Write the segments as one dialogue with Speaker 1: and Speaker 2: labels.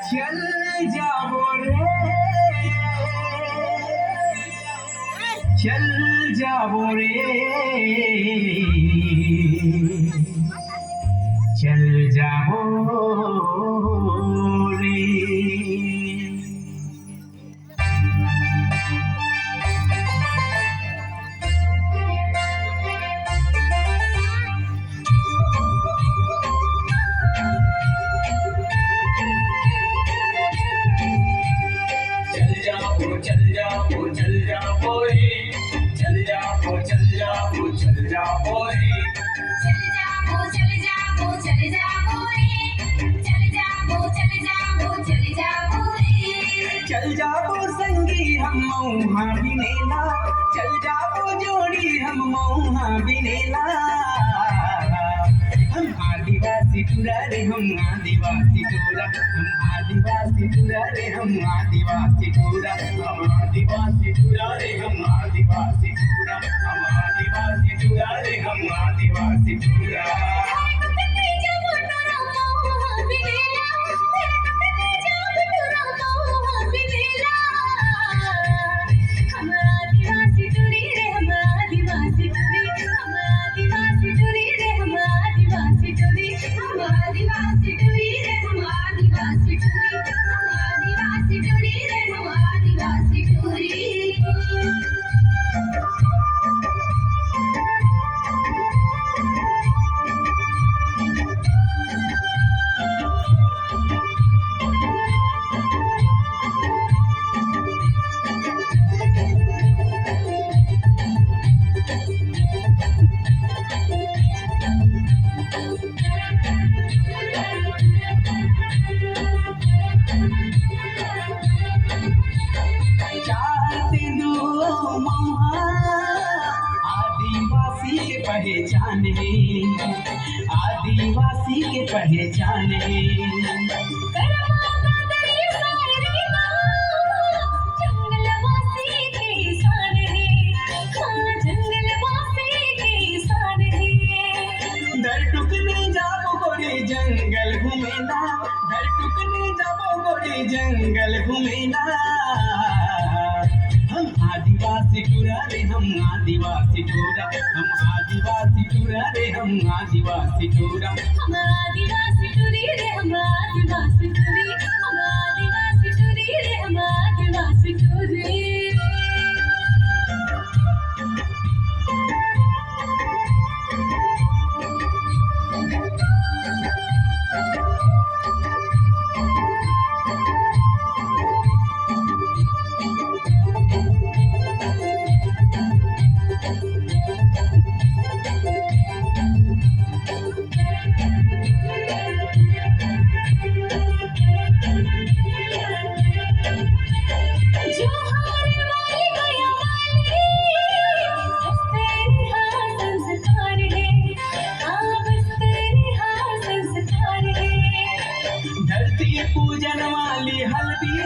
Speaker 1: चल जाओ रे, चल जाओ रे, चल जाओ रे। चल जाओ चल जाओ रे, चल जाओ चल जाओ चल जाओ रे,
Speaker 2: चल जाओ चल जाओ चल जाओ रे, चल जाओ चल जाओ चल जाओ रे।
Speaker 1: चल जाओ संगी हम मऊहा बिनेला, चल जाओ जोड़ी हम मऊहा बिनेला। हम आदिवासी टुरा रे, हम आदिवासी टुरा, हम आदिवासी टुरा रे, हम आदिवासी टुरा, हम आदिवासी टुरा रे, हम आदिवासी टुरा, हम आदिवासी टुरा रे, हम आदिवासी टुरा। आदिवासी के पहचान है, आदिवासी के पहचान है। दर टुकने जाबो गोरे जंगल घूमेला, दर टुकने जाबो गोरे जंगल घूमेला। हम आदिवासी टुरा रे, हम आदिवासी टुरा, हम आदिवासी टुरा रे, हम आदिवासी टुरा,
Speaker 2: हम आदिवासी टुरी रे, हम आदिवासी टुरी, हम आदिवासी टुरी रे, हम आदिवासी टुरी।
Speaker 1: पूजन वाली हल्दी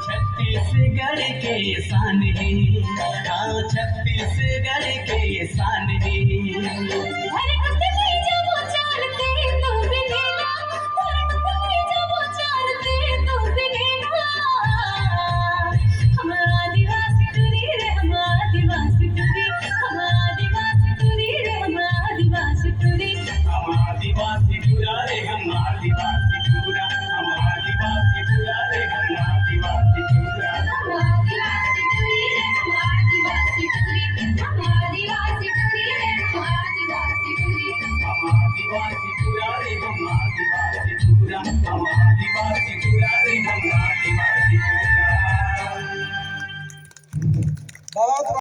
Speaker 1: छत्तीसगढ़ के शान है, हाँ छत्तीसगढ़ के शान है।